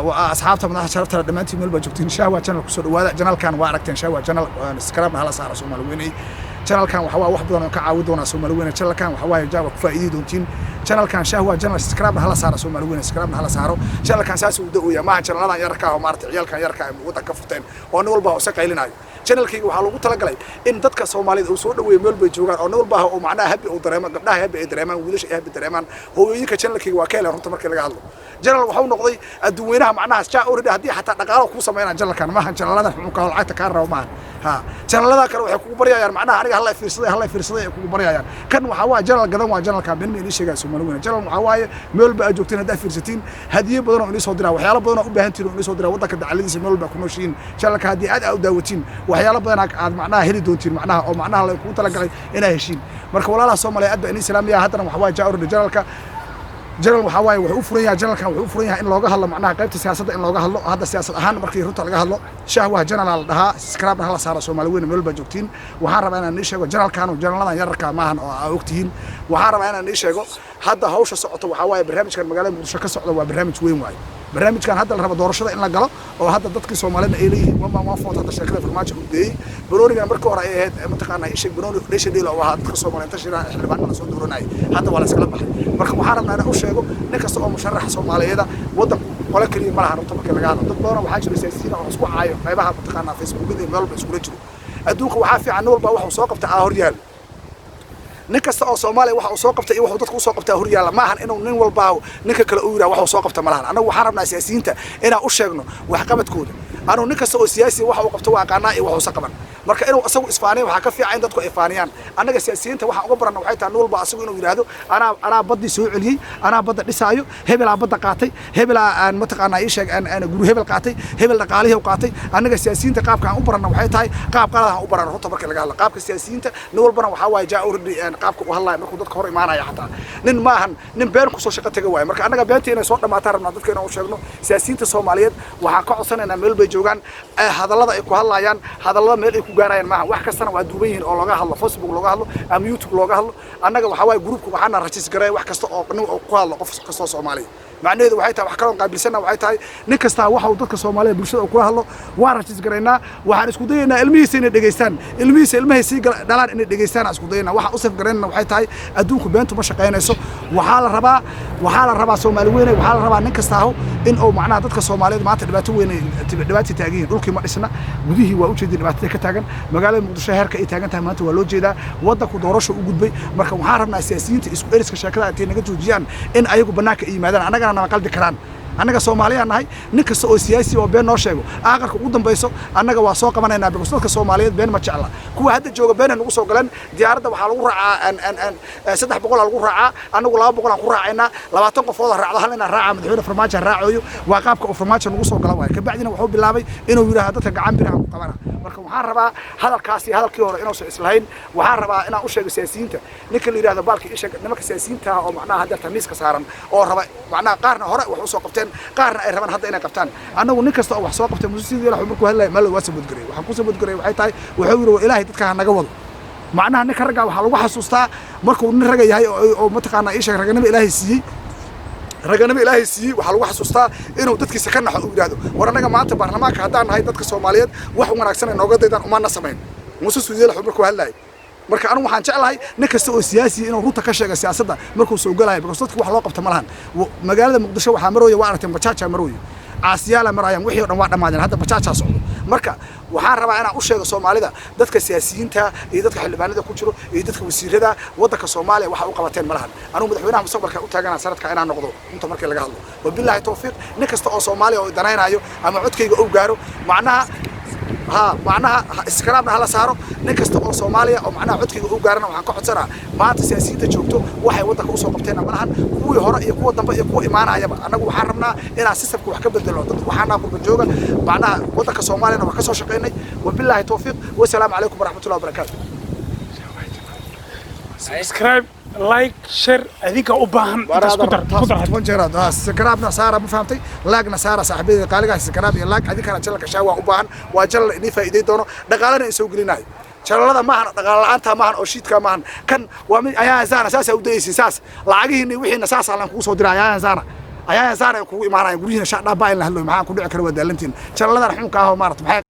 أصحابته من شرفت دمانتي ملبا جوجتين شهوة channel kusoo dhawaada channelkan waa aragteen shahwa channel subscribe hala saaro Soomaaliyeed channelkan waxa waa wax badan oo ka caawin doona Soomaaliyeed channelkan waxa waa jawaab ku faa'iido doontiin channelkan shahwa channel subscribe hala saaro Soomaaliyeed subscribe hala saaro channelkan saas uu da'ooya ma channeladan yarka oo maartay ciyalkan yarka ay waddanka furteen oo nin walba oo shaqaylinayo channelkayga waxa lagu talagalay in dadka Soomaaliyeed uu soo dhaweeyo meel bay joogaan oo nin walba oo macnaha habi uu dareemo gabdhaha habi ay dareemaan wiilasha habi dareemaan hooyooyinka channelkayga waa ka helaan runta markii laga hadlo channel waxa uu noqday adduunweynaha macnaha jaa already hadii xataa dhaqaalo ku sameeyaan channelkan ma channeladan xumuka lacagta ka raaw ma ha channelada kale waxay kugu barayaan macnaha aniga hal fiirsaday ay kugu barayaan kan waxa waa channel gadan waa channelka been ma sheegay Soomaaliyeed channel waxa waaye meel ba joogteen hadaa fiirsatiin hadiye badan oo soo diraa waxyaalo badan oo u baahan tihiin oo soo diraa waddanka dacaladiisa meel ba ku nooshiin channelka hadii aad u daawatiin waxyaalo badan aad macnaha heli doontiin macnaha oo macnaha la ku talagalay inay heshiin marka walaalaha Soomaaliyeed aad ba inay salaamiyaa haddana waxa waa jaa already channelka جنرال وحواي وحوفريها جنرال كان وحوفريها إن لوجها الله معناها قيبت السياسة إن لوجها الله هذا السياسة أهم مركي يروت على الله شهوة جنرال لها سكراب هلا صار سومالوين ملبا جوكتين وحارب أنا نيشة وجنرال كانوا جنرال يركع معهن وقتين وحارب أنا نيشة هذا هوش الصعود وحواي برنامج كان مجال مشكل صعود وبرنامج وين واي برنامج كان هذا اللي ربى دورشة إن لقلا وهذا ضدك سومالين إليه وما وافق هذا الشكل في الماتش ودي بروني كان بركوا رأيه متقنا إيش بروني ليش دي لو هذا سومالين تشير إحنا بعدنا نصود بروناي هذا ولا سكلام مركب وحارب أنا أوش نكسر أو مشرح Soomaaliyeed waddan wala kaliya malaha runta markii laga hadlo dad badan waxa jira siyaasiyiin oo isku caayo qaybaha mataqaana Facebook iyo meel isku jiro adduunka waxa fiican walba waxa soo qabta horyaal ninkasta oo Soomaaliya waxa uu soo qabtay iyo waxa dadku u soo qabtaa horyaal ma ahan inuu nin walba ninka kale uu yiraahdo waxa uu soo qabta malahan anagu waxaan rabnaa siyaasiyiinta inaan u sheegno wax qabadkooda anu ninkasta oo siyaasi waxa uu qabto waa qaanaa iyo waxa uu saqaban marka inuu asagu isfaaniyo waxa ka fiican dadku ay faaniyaan anaga siyaasiyiinta waxa uga baran waxay tahay walba asagu inuu yiraahdo ana baddi soo celiyay ana badda dhisaayo hebel badda qaatay hebel aan mataqaana ii sheeg aan guru hebel qaatay hebel dhaqaalihi uu qaatay anaga siyaasiyiinta qaabka aan u baran waxay tahay qaab qalad u baran runta marka laga hadlo qaabka siyaasiyiinta nin walbana waxa waa jaa urdi qaabka u hadlay markuu dadka hor imaanaya xataa nin maahan nin been ku soo shaqo taga waay marka anaga beenta inay soo dhamaataan rabnaa dadka inaan u sheegno siyaasiyiinta Soomaaliyeed waxa ka codsanaynaa meel bay joogaan hadallada ay ku hadlayaan hadallada meel ay ku gaarayaan maaha wax kastana waa duuban yihiin oo laga hadlo Facebook laga hadlo ama YouTube laga hadlo anaga waxa waay groupka waxaana rajiis garay wax kasta oo ku hadlo qof kasta Soomaaliyeed macnaheedu waxay tahay wax kale oo qaabilsana waxay tahay nin kasta waxa uu dadka Soomaaliyeed bulshada ku hadlo waa rajiis garaynaa waxaan isku dayaynaa ilmihiisa inay dhageystaan ilmahiisa dhalaan inay dhageystaan isku dayaynaa waxa u saf garaynaa waxay tahay adduunku beentu ma shaqeynayso waxa la rabaa Soomaaliyeed waxa la rabaa nin kasta in uu macnaha dadka Soomaaliyeed maanta dhibaato taagan dhulkii ma dhisna gudihii waa u jeedin dhibaato ka taagan magaalada Muqdisho heerka ay taagan tahay maanta waa loo jeedaa waddanku doorasho u gudbay marka waxaan rabnaa siyaasiyiinta isku eriska sheekada ay naga joojiyaan in ayagu banaanka yimaadaan anagana nama qaldi karaan annaga Soomaaliya nahay nin kasta oo siyaasi oo been noo sheego aakhirka ugu dambayso annaga waa soo qabanaynaa dadka Soomaaliyeed been ma jecla kuwa hadda jooga been nagu soo galan diyaaradda waxa lagu raacaa 300 lagu raacaa anagu 200 aan ku raacaynaa 20 qofood raacdo hal inaan raaca madaxweyne farmaajo raacayo waa qaabka oo farmaajo nagu soo galan waay ka bacdina wuxuu bilaabay inuu yiraahdo dadka gacan bir aan ku qabana marka waxaan rabaa hadalkaasi hadalkii hore inuu soo islahayn waxaan rabaa inaan u sheego siyaasiyiinta ninka la yiraahdo baalkii isha nimanka siyaasiyiinta oo macnaha hadda tamiiska saaran oo raba macnaha qaarna hore wax u soo qabteen qaarna ay rabaan hadda inay qabtaan anagu nin kasta oo wax soo qabtay musuusidii la xubin ku hadlay mal waa sabad garay waxaan ku sabad garay waxay tahay wuxuu yiri ilaahay dadka naga wado macnaha ninka raga waxa lagu xasuustaa markuu nin raga yahay oo mataqaana isha raganimo ilaahay siiyay waxa lagu xasuustaa inuu dadkiisa ka naxo u yiraahdo war anaga maanta baarlamaanka haddaan nahay dadka Soomaaliyeed wax wanaagsan ay nooga daydaan uma sameyn musuusidii la xubin ku hadlay marka anu waxaan jeclahay nin kasta oo siyaasi inuu runta ka sheego siyaasadda markuu soo galay because dadku wax loo qabto malahan magaalada Muqdisho waxa marooyo waa aragtay bajaaja marooyo caasiyaala marayaan wixii oo dhan waa dhamaadeen hadda bajaaja socdo marka waxaan rabaa inaan u sheego Soomaalida dadka siyaasiyiinta iyo dadka xildhibaanada ku jiro iyo dadka wasiirada waddanka Soomaaliya waxa u qabateen malahan anu madaxweynaha mustaqbalka u taaganaa sanadka inaan noqdo inta markii laga hadlo wabillahi tawfiiq nin kasta oo Soomaaliya oo danaynayo ama codkayga uu gaaro معناها إسكرامنا هلا صاروا نكستو أو صوماليا أو معناها عدك وقارنا وحنكو حصرها ما تسياسيين تجوبتو وحي ودك وصل قبتنا ملهن كوي هراء يكوي ضمن يكوي إيمانها يبقى أنا وحرمنا إلى سيستم وحكب الدلوت وحنا نقول بالجوجا معناها ودك صوماليا وحكسو شقيني وبالله توفيق والسلام عليكم ورحمة الله وبركاته. سبسكرايب لايك شير هذيك أوباهم تسكتر جراد سكرابنا سارة مفهمتي لاقنا سارة صاحبي قال لك سكراب يلاك هذيك أنا جلك شاوى أوباهم وأجل إني فائدة دونه دقالنا يسوق لنا شغلada maahan dhaqaale la'aanta maahan oo shiidka maahan kan waa mid ayaa zaana saas u deeyay saas lacagihiina wixiina saas aan ku soo diray ayaa zaana ayaa saar ay kugu imaanayaan guryihiina shaadhaaba in la hadlo maxaan ku dhici kara waa daalantiin jaladan xunka ah oo maarata maxay